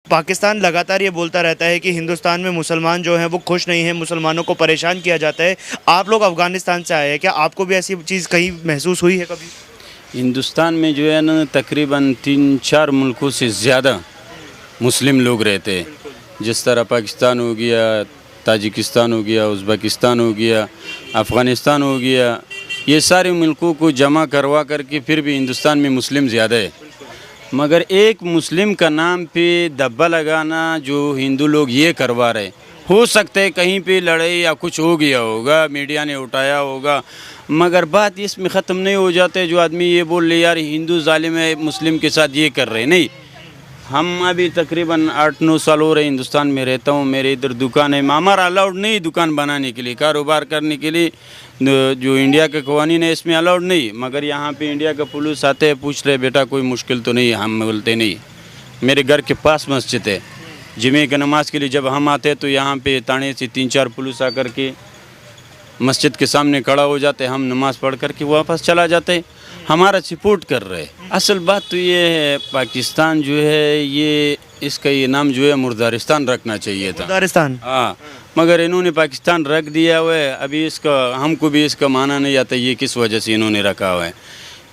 पाकिस्तान लगातार ये बोलता रहता है कि हिंदुस्तान में मुसलमान जो हैं वो खुश नहीं हैं, मुसलमानों को परेशान किया जाता है। आप लोग अफ़गानिस्तान से आए हैं, क्या आपको भी ऐसी चीज़ कहीं महसूस हुई है कभी? हिंदुस्तान में जो है ना तकरीबन 3-4 मुल्कों से ज़्यादा मुस्लिम लोग रहते हैं। जिस तरह पाकिस्तान हो गया, ताजिकिस्तान हो गया, उज़्बेकिस्तान हो गया, अफ़गानिस्तान हो गया, ये सारे मुल्कों को जमा करवा करके फिर भी हिंदुस्तान में मुस्लिम ज़्यादा है। मगर एक मुस्लिम का नाम पे धब्बा लगाना जो हिंदू लोग ये करवा रहे, हो सकता है कहीं पे लड़ाई या कुछ हो गया होगा, मीडिया ने उठाया होगा, मगर बात इसमें ख़त्म नहीं हो जाते। जो आदमी ये बोल ले यार हिंदू जालिम है, मुस्लिम के साथ ये कर रहे, नहीं। हम अभी तकरीबन 8-9 साल हो रहे हिंदुस्तान में रहता हूँ। मेरे इधर दुकान है, हमारा अलाउड नहीं दुकान बनाने के लिए, कारोबार करने के लिए। जो इंडिया के कवानीन है इसमें अलाउड नहीं, मगर यहाँ पे इंडिया का पुलिस आते हैं, पूछ रहे बेटा कोई मुश्किल तो नहीं। हम बोलते नहीं। मेरे घर के पास मस्जिद है, जुमे की नमाज़ के लिए जब हम आते हैं तो यहाँ पे ताने से 3-4 पुलिस आकर के मस्जिद के सामने खड़ा हो जाते, हम नमाज़ पढ़ कर के वापस चला जाते, हमारा सपोर्ट कर रहे। असल बात तो ये है, पाकिस्तान जो है ये इसका ये नाम जो है मुर्दारिस्तान रखना चाहिए था। मुर्दारिस्तान? हाँ, मगर इन्होंने पाकिस्तान रख दिया हुआ है। अभी इसका हमको भी इसका माना नहीं आता ये किस वजह से इन्होंने रखा हुआ है।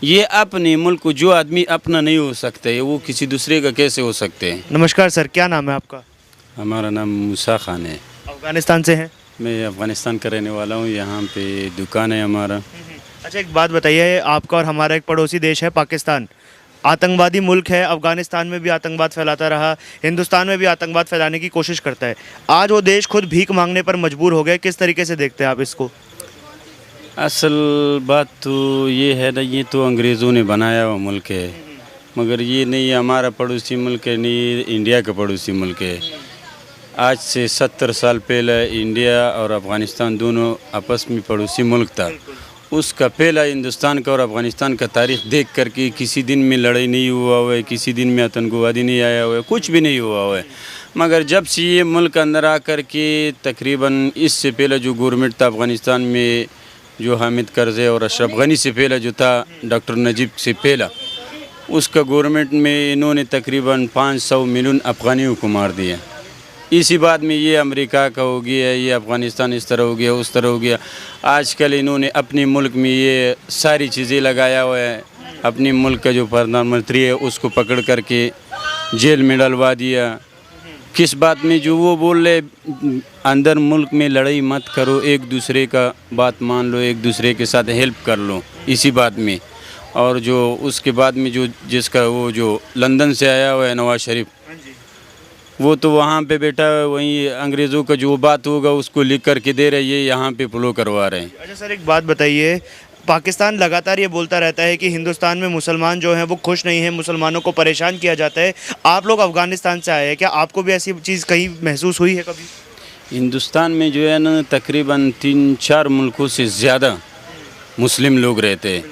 ये अपने मुल्क को जो आदमी अपना नहीं हो सकते वो किसी दूसरे का कैसे हो सकते हैं। नमस्कार सर, क्या नाम है आपका? हमारा नाम मूसा खान है। अफ़गानिस्तान से हैं? मैं अफ़गानिस्तान का रहने वाला हूँ। यहाँ पे दुकान है हमारा। अच्छा, एक बात बताइए, आपका और हमारा एक पड़ोसी देश है पाकिस्तान, आतंकवादी मुल्क है। अफ़गानिस्तान में भी आतंकवाद फैलाता रहा, हिंदुस्तान में भी आतंकवाद फैलाने की कोशिश करता है। आज वो देश खुद भीख मांगने पर मजबूर हो गए, किस तरीके से देखते हैं आप इसको? असल बात तो ये है ना, ये तो अंग्रेज़ों ने बनाया हुआ मुल्क है, मगर ये नहीं हमारा पड़ोसी मुल्क है, नहीं इंडिया का पड़ोसी मुल्क है। आज से 70 साल पहले इंडिया और अफ़गानिस्तान दोनों आपस में पड़ोसी मुल्क था। उसका पहला हिंदुस्तान का और अफ़गानिस्तान का तारीख़ देख कर के किसी दिन में लड़ाई नहीं हुआ हुआ है, किसी दिन में आतंकवादी नहीं आया हुआ है, कुछ भी नहीं हुआ हुआ है। मगर जब से ये मुल्क अंदर आ कर के तकरीबन इससे पहले जो गवर्नमेंट था अफ़गानिस्तान में, जो हामिद करज़ई और अशरफ गनी से पहले जो था, डॉक्टर नजीब से पहला, उसका गवर्नमेंट में इन्होंने तकरीबन 500 मिलियन अफ़गानियों को मार दिया। इसी बात में ये अमेरिका का हो गया, ये अफ़गानिस्तान इस तरह हो गया, उस तरह हो गया। आजकल इन्होंने अपने मुल्क में ये सारी चीज़ें लगाया हुआ है। अपने मुल्क का जो प्रधानमंत्री है उसको पकड़ करके जेल में डलवा दिया। किस बात में? जो वो बोल रहे अंदर मुल्क में लड़ाई मत करो, एक दूसरे का बात मान लो, एक दूसरे के साथ हेल्प कर लो, इसी बात में। और जो उसके बाद में जो जिसका वो जो लंदन से आया हुआ है नवाज शरीफ, वो तो वहाँ पे बैठा है, वहीं अंग्रेज़ों का जो बात होगा उसको लिख कर के दे रहे, ये यहाँ पे फॉलो करवा रहे हैं। अच्छा सर, एक बात बताइए, पाकिस्तान लगातार ये बोलता रहता है कि हिंदुस्तान में मुसलमान जो हैं वो खुश नहीं हैं, मुसलमानों को परेशान किया जाता है। आप लोग अफ़गानिस्तान से आए हैं, क्या आपको भी ऐसी चीज़ कहीं महसूस हुई है कभी? हिंदुस्तान में जो है ना तकरीबन 3-4 मुल्कों से ज़्यादा मुस्लिम लोग रहते हैं।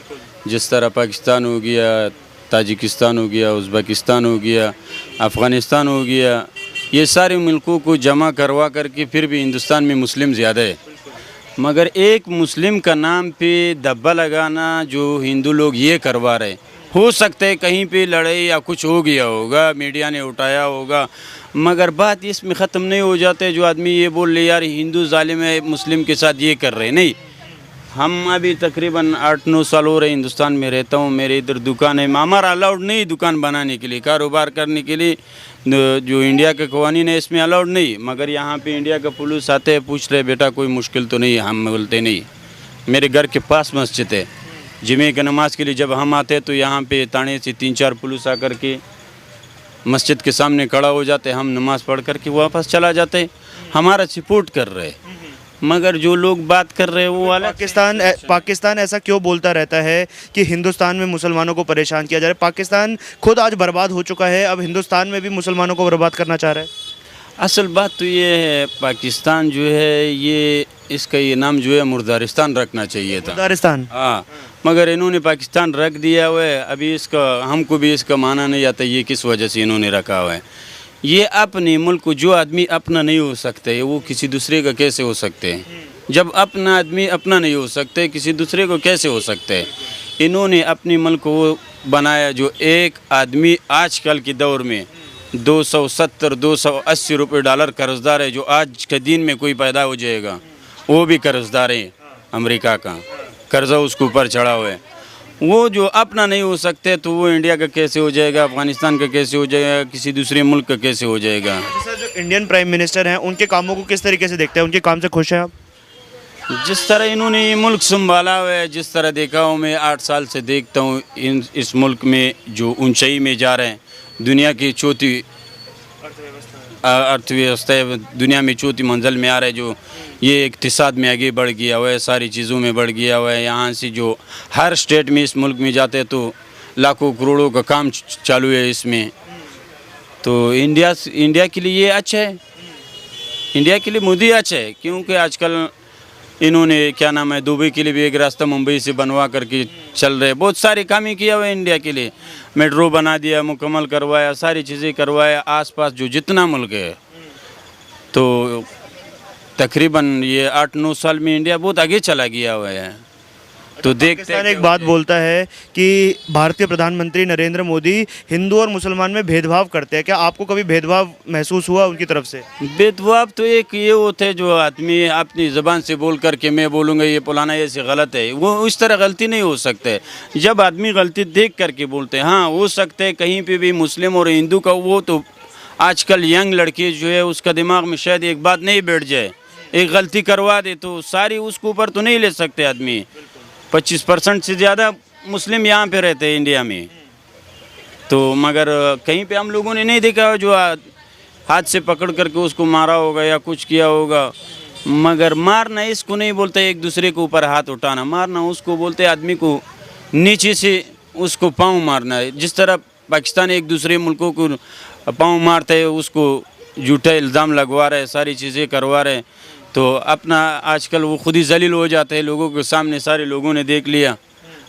जिस तरह पाकिस्तान हो गया, ताजिकिस्तान हो गया, उज़्बेकिस्तान हो गया, अफ़गानिस्तान हो गया, ये सारे मुल्कों को जमा करवा करके फिर भी हिंदुस्तान में मुस्लिम ज़्यादा है। मगर एक मुस्लिम का नाम पे धब्बा लगाना जो हिंदू लोग ये करवा रहे, हो सकता है कहीं पे लड़ाई या कुछ हो गया होगा, मीडिया ने उठाया होगा, मगर बात इसमें ख़त्म नहीं हो जाते। जो आदमी ये बोल ले यार हिंदू जालिम है, मुस्लिम के साथ ये कर रहे, नहीं। हम अभी तकरीबन 8-9 साल हो रहे हिंदुस्तान में रहता हूँ। मेरे इधर दुकान है, हमारा अलाउड नहीं दुकान बनाने के लिए, कारोबार करने के लिए। जो इंडिया के कवानीन है इसमें अलाउड नहीं, मगर यहाँ पे इंडिया का पुलिस आते हैं, पूछ रहे बेटा कोई मुश्किल तो नहीं। हम बोलते नहीं। मेरे घर के पास मस्जिद है, जुमे की नमाज़ के लिए जब हम आते हैं तो यहाँ पे ताने से 3-4 पुलिस आकर के मस्जिद के सामने खड़ा हो जाते, हम नमाज़ पढ़ कर के वापस चला जाते, हमारा सपोर्ट कर रहे। मगर जो लोग बात कर रहे हैं वो वाला पाकिस्तान ऐसा क्यों बोलता रहता है कि हिंदुस्तान में मुसलमानों को परेशान किया जा रहा है? पाकिस्तान खुद आज बर्बाद हो चुका है, अब हिंदुस्तान में भी मुसलमानों को बर्बाद करना चाह रहा है। असल बात तो ये है, पाकिस्तान जो है ये इसका ये नाम जो है मुर्दारिस्तान रखना चाहिए था। मुर्दारिस्तान? हाँ, मगर इन्होंने पाकिस्तान रख दिया हुआ है। अभी इसका हमको भी इसका माना नहीं आता ये किस वजह से इन्होंने रखा हुआ है। ये अपने मुल्क को जो आदमी अपना नहीं हो सकते वो किसी दूसरे का कैसे हो सकते हैं? जब अपना आदमी अपना नहीं हो सकते किसी दूसरे को कैसे हो सकते हैं? इन्होंने अपने मुल्क को बनाया जो एक आदमी आजकल के दौर में 270-280 रुपये डॉलर कर्जदार है, जो आज के दिन में कोई पैदा हो जाएगा वो भी कर्जदार है। अमेरिका का कर्जा उसके ऊपर चढ़ा हुआ है। वो जो अपना नहीं हो सकते तो वो इंडिया का कैसे हो जाएगा, अफगानिस्तान का कैसे हो जाएगा, किसी दूसरे मुल्क का कैसे हो जाएगा। सर, जो इंडियन प्राइम मिनिस्टर हैं उनके कामों को किस तरीके से देखते हैं, उनके काम से खुश हैं आप? जिस तरह इन्होंने ये मुल्क संभाला हुआ है, जिस तरह देखा हूँ मैं 8 साल से देखता हूँ इस मुल्क में जो ऊंचाई में जा रहे हैं, दुनिया की चौथी अर्थव्यवस्था है, दुनिया में चौथी मंजिल में आ रहा है, जो ये इक़्तिसाद में आगे बढ़ गया हुआ है, सारी चीज़ों में बढ़ गया हुआ है। यहाँ से जो हर स्टेट में इस मुल्क में जाते हैं तो लाखों करोड़ों का काम चालू है इसमें। तो इंडिया के लिए ये अच्छा है, इंडिया के लिए मोदी अच्छा है, क्योंकि आजकल इन्होंने क्या नाम है दुबई के लिए भी एक रास्ता मुंबई से बनवा करके चल रहे, बहुत सारे काम ही किया हुआ है इंडिया के लिए। मेट्रो बना दिया, मुकम्मल करवाया, सारी चीज़ें करवाया, आसपास जो जितना मुल्क है। तो तकरीबन ये 8-9 साल में इंडिया बहुत आगे चला गया हुआ है। तो देखते पाकिस्तान एक बात बोलता है कि भारतीय प्रधानमंत्री नरेंद्र मोदी हिंदू और मुसलमान में भेदभाव करते हैं। क्या आपको कभी भेदभाव महसूस हुआ उनकी तरफ से? भेदभाव तो एक ये होते हैं जो आदमी अपनी ज़बान से बोल करके मैं बोलूँगा ये पुलाना ऐसे गलत है, वो इस तरह गलती नहीं हो सकते। जब आदमी गलती देख करके बोलते हैं, हाँ हो सकते हैं कहीं पे भी मुस्लिम और हिंदू का, वो तो आजकल यंग लड़के जो है उसका दिमाग में शायद एक बात नहीं बैठ जाए, एक गलती करवा दे तो सारी उसके ऊपर तो नहीं ले सकते आदमी। 25% से ज़्यादा मुस्लिम यहाँ पे रहते हैं इंडिया में। तो मगर कहीं पे हम लोगों ने नहीं देखा जो हाथ से पकड़ करके उसको मारा होगा या कुछ किया होगा। मगर मारना इसको नहीं बोलते एक दूसरे के ऊपर हाथ उठाना, मारना उसको बोलते आदमी को नीचे से उसको पाँव मारना है। जिस तरह पाकिस्तान एक दूसरे मुल्कों को पाँव मारते है, उसको झूठा इल्ज़ाम लगवा रहे, सारी चीज़ें करवा रहे, तो अपना आजकल वो खुद ही जलील हो जाते हैं लोगों के सामने, सारे लोगों ने देख लिया।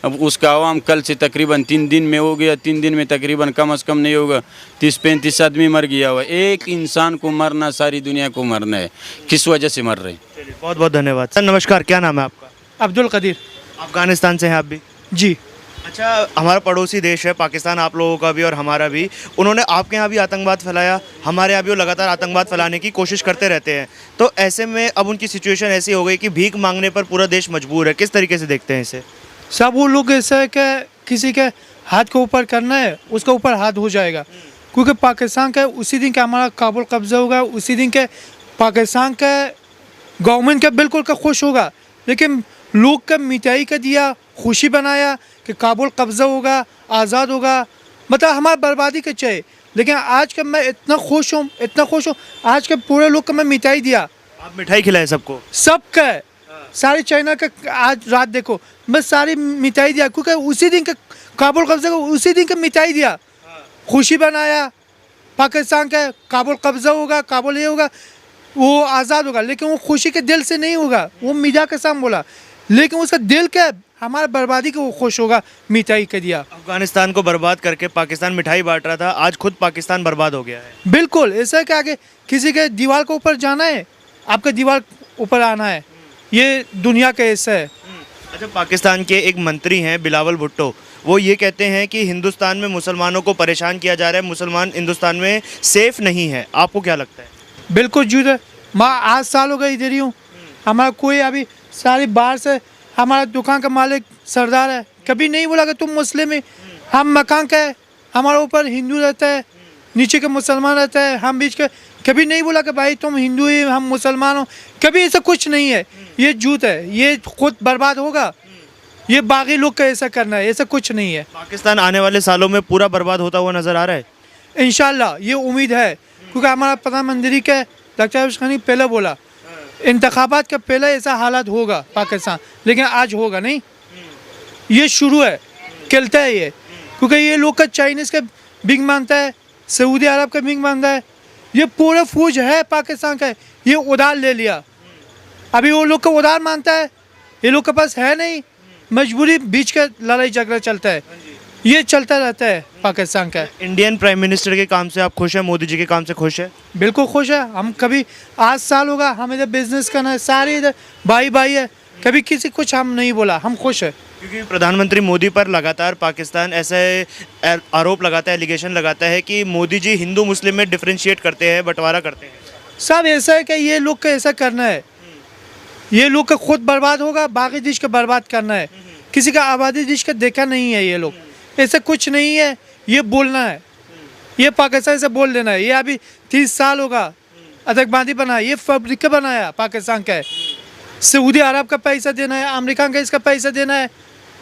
अब उसका आवाम कल से तकरीबन 3 दिन में हो गया, 3 दिन में तकरीबन कम से कम नहीं होगा 30-35 आदमी मर गया हुआ। एक इंसान को मरना सारी दुनिया को मरना है, किस वजह से मर रहे? बहुत बहुत धन्यवाद सर। नमस्कार, क्या नाम है आपका? अब्दुल कदीर। अफगानिस्तान से हैं आप भी? जी। अच्छा, हमारा पड़ोसी देश है पाकिस्तान, आप लोगों का भी और हमारा भी। उन्होंने आपके यहाँ भी आतंकवाद फैलाया, हमारे यहाँ भी वो लगातार आतंकवाद फैलाने की कोशिश करते रहते हैं। तो ऐसे में अब उनकी सिचुएशन ऐसी हो गई कि भीख मांगने पर पूरा देश मजबूर है। किस तरीके से देखते हैं इसे? सब वो लोग ऐसा है कि किसी के हाथ के ऊपर करना है उसका ऊपर हाथ हो जाएगा, क्योंकि पाकिस्तान का उसी दिन का हमारा काबुल कब्जा होगा, उसी दिन के पाकिस्तान का गवर्नमेंट का बिल्कुल का खुश होगा। लेकिन लोग का मिठाई का दिया, खुशी बनाया कि काबुल कब्जा होगा, आज़ाद होगा, मतलब हमारी बर्बादी का चाहिए। लेकिन आज का मैं इतना खुश हूँ, इतना खुश हूँ, आज के पूरे लोग को मैं मिठाई दिया। आप मिठाई खिलाए सबको? सबका सारे चाइना का आज रात देखो मैं सारी मिठाई दिया, क्योंकि उसी दिन का काबुल कब्जा को उसी दिन का मिठाई दिया, खुशी बनाया। पाकिस्तान का काबुल कब्जा होगा, काबुल ये होगा, वो आज़ाद होगा, लेकिन वो खुशी के दिल से नहीं होगा, वो मीडिया के सामने बोला, लेकिन उसका दिल क्या हमारा बर्बादी को वो खुश होगा, मिठाई का दिया। अफगानिस्तान को बर्बाद करके पाकिस्तान मिठाई बांट रहा था, आज खुद पाकिस्तान बर्बाद हो गया है। बिल्कुल ऐसा है कि आगे किसी के दीवार के ऊपर जाना है, आपका दीवार ऊपर आना है, ये दुनिया का ऐसा है। अच्छा, पाकिस्तान के एक मंत्री हैं बिलावल भुट्टो, वो ये कहते हैं कि हिंदुस्तान में मुसलमानों को परेशान किया जा रहा है, मुसलमान हिंदुस्तान में सेफ नहीं है। आपको क्या लगता है? बिल्कुल झूठ है। मैं 8 साल हो गए इधर ही हूँ, हमारा कोई अभी सारी बाहर से, हमारा दुकान का मालिक सरदार है, कभी नहीं बोला कि तुम मुस्लिम है। हम मकान का है, हमारे ऊपर हिंदू रहता है, नीचे के मुसलमान रहता है, हम बीच के, कभी नहीं बोला कि भाई तुम हिंदू ही हम मुसलमान हो, कभी ऐसा कुछ नहीं है। ये झूठ है, ये खुद बर्बाद होगा, ये बाकी लोग का ऐसा करना है, ऐसा कुछ नहीं है। पाकिस्तान आने वाले सालों में पूरा बर्बाद होता हुआ नजर आ रहा है? इंशाल्लाह ये उम्मीद है, क्योंकि हमारा प्रधानमंत्री के डॉक्टर अयूब खानी पहले बोला इंतखाबात का पहले ऐसा हालात होगा पाकिस्तान, लेकिन आज होगा नहीं। ये शुरू है, चलता है ये, क्योंकि ये लोग का चाइनीज़ का बिग मानता है, सऊदी अरब का बिग मानता है, ये पूरा फौज है पाकिस्तान का, ये उधार ले लिया, अभी वो लोग का उधार मानता है, ये लोग के पास है नहीं, मजबूरी बीच का लड़ाई झगड़ा चलता है, ये चलता रहता है पाकिस्तान का। इंडियन प्राइम मिनिस्टर के काम से आप खुश हैं? मोदी जी के काम से खुश है? बिल्कुल खुश है। हम कभी 8 साल होगा हम इधर बिजनेस करना है, सारे इधर भाई भाई है, कभी किसी कुछ हम नहीं बोला, हम खुश है। क्योंकि प्रधानमंत्री मोदी पर लगातार पाकिस्तान ऐसे आरोप लगाता है, एलिगेशन लगाता है कि मोदी जी हिंदू मुस्लिम में डिफरेंशिएट करते हैं, बंटवारा करते हैं। सब ऐसा है कि ये लोग का ऐसा करना है, ये लोग का खुद बर्बाद होगा, बाकी देश का बर्बाद करना है। किसी का आबादी देश का देखा नहीं है ये लोग, ऐसा कुछ नहीं है। ये बोलना है, ये पाकिस्तान से बोल देना है। ये अभी 30 साल होगा आतंकवादी बनाया, ये फैब्रिक बनाया पाकिस्तान का है। सऊदी अरब का पैसा देना है, अमेरिका का इसका पैसा देना है,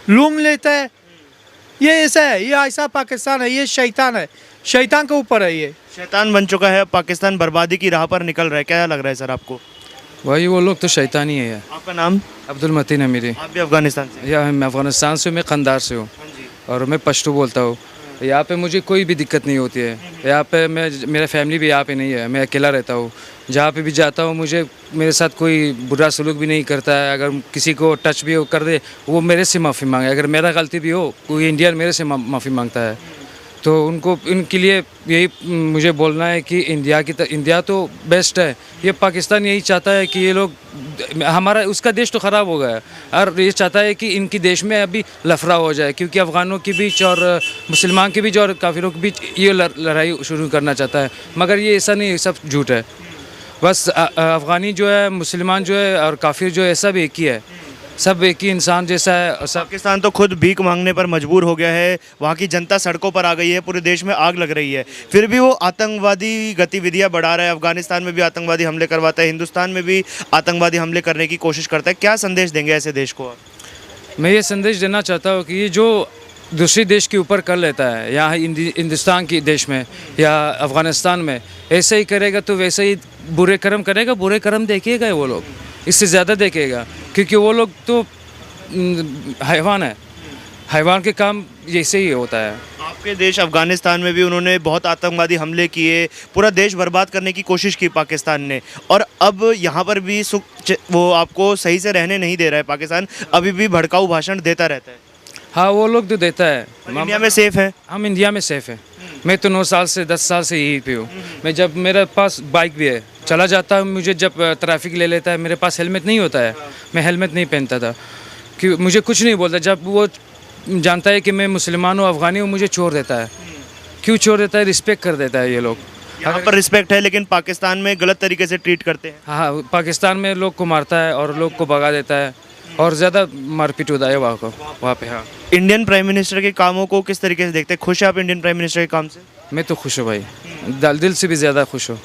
लोन लेता है। ये ऐसा है, ये ऐसा पाकिस्तान है, ये शैतान है, शैतान के ऊपर है। ये शैतान बन चुका है, पाकिस्तान बर्बादी की राह पर निकल रहा है। क्या लग रहा है सर आपको? वही वो लोग तो शैतान ही है यार। आपका नाम? अब्दुल मतीन है मेरी। आप भी अफगानिस्तान से? या मैं अफ़गानिस्तान से हूँ, मैं खंदार से हूँ और मैं पश्तो बोलता हूँ। यहाँ पे मुझे कोई भी दिक्कत नहीं होती है। यहाँ पे मेरा फैमिली भी यहाँ पे नहीं है, मैं अकेला रहता हूँ। जहाँ पे भी जाता हूँ मुझे मेरे साथ कोई बुरा सलूक भी नहीं करता है। अगर किसी को टच भी कर दे वो मेरे से माफ़ी मांगे। अगर मेरा गलती भी हो कोई इंडियन मेरे से माफ़ी मांगता है। तो उनको इनके लिए यही मुझे बोलना है कि इंडिया तो बेस्ट है। ये पाकिस्तान यही चाहता है कि ये लोग हमारा उसका देश तो ख़राब हो गया है और ये चाहता है कि इनकी देश में अभी लफड़ा हो जाए, क्योंकि अफ़गानों के बीच और मुसलमान के बीच और काफिरों के बीच ये लड़ाई शुरू करना चाहता है। मगर ये ऐसा नहीं, सब झूठ है। बस अफ़गानी जो है, मुसलमान जो है और काफिर जो है, सब एक ही है, सब एक ही इंसान जैसा है। और सब पाकिस्तान तो खुद भीख मांगने पर मजबूर हो गया है, वहाँ की जनता सड़कों पर आ गई है, पूरे देश में आग लग रही है, फिर भी वो आतंकवादी गतिविधियाँ बढ़ा रहा है। अफगानिस्तान में भी आतंकवादी हमले करवाता है, हिंदुस्तान में भी आतंकवादी हमले करने की कोशिश करता है। क्या संदेश देंगे ऐसे देश को आप? मैं ये संदेश देना चाहता हूँ कि ये जो दूसरे देश के ऊपर कर लेता है, यहाँ हिंदुस्तान के देश में या अफ़गानिस्तान में ऐसे ही करेगा तो वैसे ही बुरे कर्म करेगा। बुरे कर्म देखेगा वो लोग, इससे ज़्यादा देखेगा, क्योंकि वो लोग तो हैवान है, हैवान के काम जैसे ही होता है। आपके देश अफगानिस्तान में भी उन्होंने बहुत आतंकवादी हमले किए, पूरा देश बर्बाद करने की कोशिश की पाकिस्तान ने, और अब यहाँ पर भी वो आपको सही से रहने नहीं दे रहा है। पाकिस्तान अभी भी भड़काऊ भाषण देता रहता है। हाँ, वो लोग तो देता है। इंडिया में सेफ है? हम इंडिया में सेफ़ है। मैं तो 9 साल से 10 साल से यहीं पे हूँ। मैं जब मेरे पास बाइक भी है, चला जाता हूँ, मुझे जब ट्रैफिक ले लेता है, मेरे पास हेलमेट नहीं होता है, मैं हेलमेट नहीं पहनता था कि मुझे कुछ नहीं बोलता। जब वो जानता है कि मैं मुसलमान हूँ, अफ़गानी हूँ, मुझे छोड़ देता है। क्यों छोड़ देता है? रिस्पेक्ट कर देता है ये लोग। यहाँ पर रिस्पेक्ट है, लेकिन पाकिस्तान में गलत तरीके से ट्रीट करते हैं। हाँ, पाकिस्तान में लोग को मारता है और लोग को भगा देता है और ज़्यादा मारपीट होता है वहाँ पे। हाँ, इंडियन प्राइम मिनिस्टर के कामों को किस तरीके से देखते हैं? खुश है आप इंडियन प्राइम मिनिस्टर के काम से? मैं तो खुश हूँ भाई, दिल से भी ज़्यादा खुश हूँ,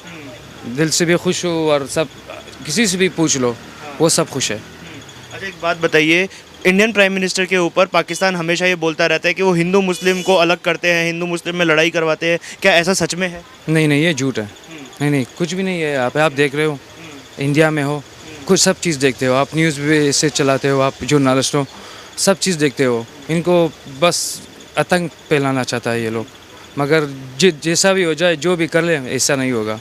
दिल से भी खुश हूँ। और सब किसी से भी पूछ लो, वो सब खुश है। अच्छा, एक बात बताइए, इंडियन प्राइम मिनिस्टर के ऊपर पाकिस्तान हमेशा ये बोलता रहता है कि वो हिंदू मुस्लिम को अलग करते हैं, हिंदू मुस्लिम में लड़ाई करवाते हैं। क्या ऐसा सच में है? नहीं नहीं, ये झूठ है। नहीं, कुछ भी नहीं है। आप देख रहे हो, इंडिया में हो, कुछ सब चीज़ देखते हो आप, न्यूज़ भी ऐसे चलाते हो आप, जर्नलिस्ट हो, सब चीज़ देखते हो। इनको बस आतंक फैलाना चाहता है ये लोग, मगर जैसा भी हो जाए, जो भी कर ले, ऐसा नहीं होगा।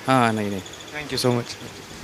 हाँ, नहीं। Thank you so much.